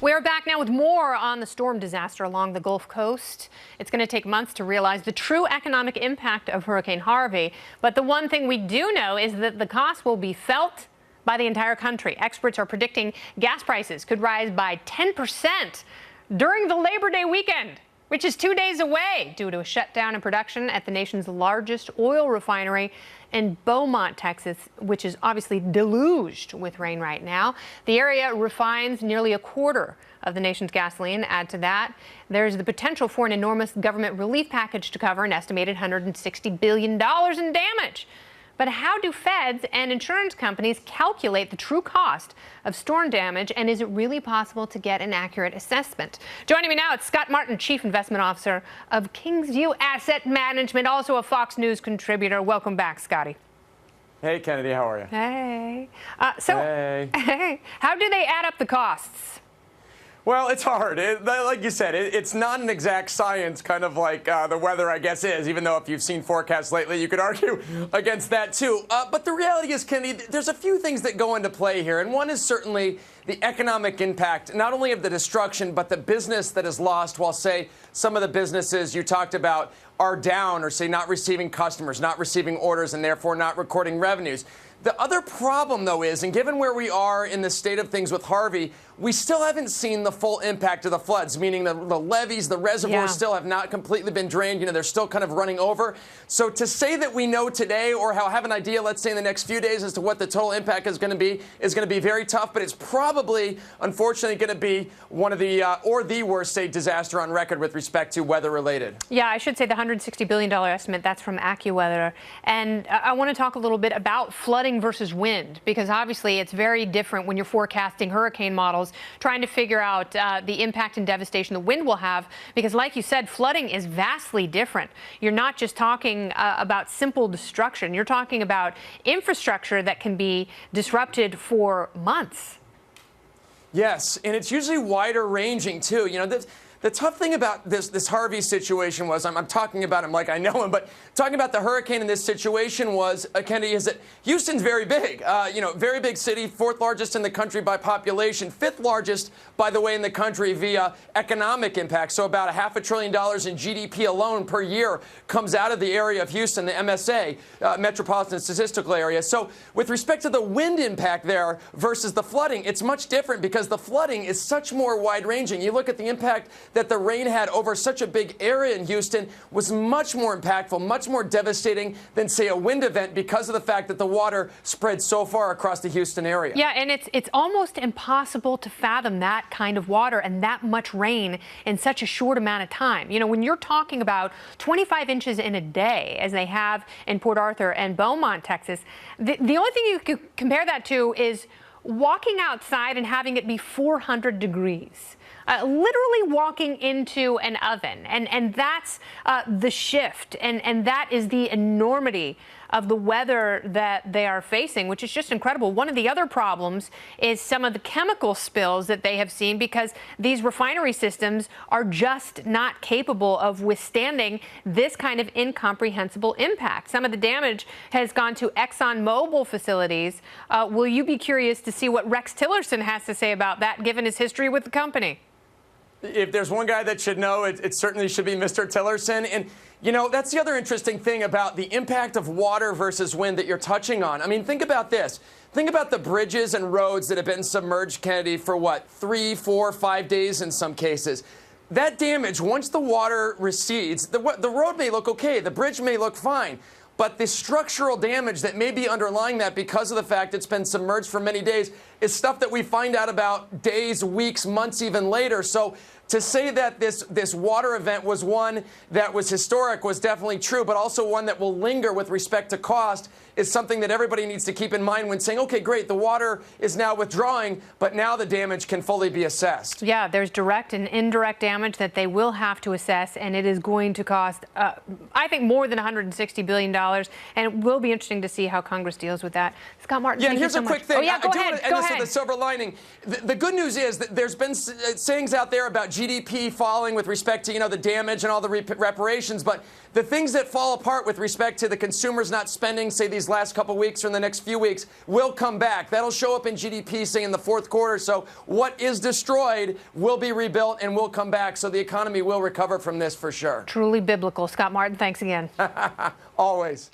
We're back now with more on the storm disaster along the Gulf Coast. It's going to take months to realize the true economic impact of Hurricane Harvey. But the one thing we do know is that the cost will be felt by the entire country. Experts are predicting gas prices could rise by 10% during the Labor Day weekend, which is 2 days away due to a shutdown in production at the nation's largest oil refinery in Beaumont, Texas, which is obviously deluged with rain right now. The area refines nearly a quarter of the nation's gasoline. Add to that, there's the potential for an enormous government relief package to cover an estimated $160 billion in damage. But how do feds and insurance companies calculate the true cost of storm damage, and is it really possible to get an accurate assessment? Joining me now, it's Scott Martin, Chief Investment Officer of Kingsview Asset Management, also a Fox News contributor. Welcome back, Scotty. Hey, Kennedy, how are you? Hey. Hey. How do they add up the costs? Well, it's hard. Like you said, it's not an exact science, kind of like the weather, I guess, is, even though if you've seen forecasts lately, you could argue against that, too. But the reality is, Kennedy, there's a few things that go into play here, and one is certainly the economic impact, not only of the destruction, but the business that is lost while, say, some of the businesses you talked about are down or, say, not receiving customers, not receiving orders, and therefore not recording revenues. The other problem, though, is, and given where we are in the state of things with Harvey, we still haven't seen the full impact of the floods, meaning the levees, the reservoirs still have not completely been drained. You know, they're still kind of running over. So to say that we know today or have an idea, let's say in the next few days, as to what the total impact is going to be very tough. But it's probably, unfortunately, going to be one of the or the worst state disaster on record with respect to weather related. Yeah, I should say the $160 billion estimate, that's from AccuWeather. And I want to talk a little bit about flooding versus wind, because obviously it's very different when you're forecasting hurricane models, trying to figure out the impact and devastation the wind will have, because like you said, flooding is vastly different. You're not just talking about simple destruction. You're talking about infrastructure that can be disrupted for months. Yes, and it's usually wider ranging, too. You know, the tough thing about this Harvey situation was, I'm talking about him like I know him, but talking about the hurricane in this situation was, Kennedy, is that Houston's very big. You know, very big city, fourth largest in the country by population, fifth largest, by the way, in the country via economic impact. So about $500 billion in GDP alone per year comes out of the area of Houston, the MSA, Metropolitan Statistical Area. So with respect to the wind impact there versus the flooding, it's much different because the flooding is such more wide-ranging. You look at the impact that the rain had over such a big area in Houston was much more impactful, much more devastating than, say, a wind event because of the fact that the water spread so far across the Houston area. Yeah, and it's almost impossible to fathom that kind of water and that much rain in such a short amount of time. You know, when you're talking about 25 inches in a day, as they have in Port Arthur and Beaumont, Texas, the only thing you could compare that to is walking outside and having it be 400 degrees. Literally walking into an oven. And that's the shift. And that is the enormity of the weather that they are facing, which is just incredible. One of the other problems is some of the chemical spills that they have seen, because these refinery systems are just not capable of withstanding this kind of incomprehensible impact. Some of the damage has gone to ExxonMobil facilities. Will you be curious to see what Rex Tillerson has to say about that, given his history with the company? If there's one guy that should know, it certainly should be Mr. Tillerson. And, you know, that's the other interesting thing about the impact of water versus wind that you're touching on. I mean, think about this. Think about the bridges and roads that have been submerged, Kennedy, for what, 3, 4, 5 days in some cases. That damage, once the water recedes, the road may look okay, the bridge may look fine. But the structural damage that may be underlying that because of the fact it's been submerged for many days is stuff that we find out about days, weeks, months, even later. So to say that this water event was one that was historic was definitely true, but also one that will linger with respect to cost is something that everybody needs to keep in mind when saying, okay, great, the water is now withdrawing, but now the damage can fully be assessed. Yeah, there's direct and indirect damage that they will have to assess, and it is going to cost, I think, more than $160 billion, and it will be interesting to see how Congress deals with that. Scott Martin, yeah, thank and here's you so a quick much. thing. Oh, yeah, go ahead. Okay. the silver lining. The good news is that there's been sayings out there about GDP falling with respect to, the damage and all the reparations, but the things that fall apart with respect to the consumers not spending, say, these last couple weeks or in the next few weeks, will come back. That'll show up in GDP, say, in the fourth quarter. So what is destroyed will be rebuilt and will come back. So the economy will recover from this for sure. Truly biblical. Scott Martin, thanks again. Always.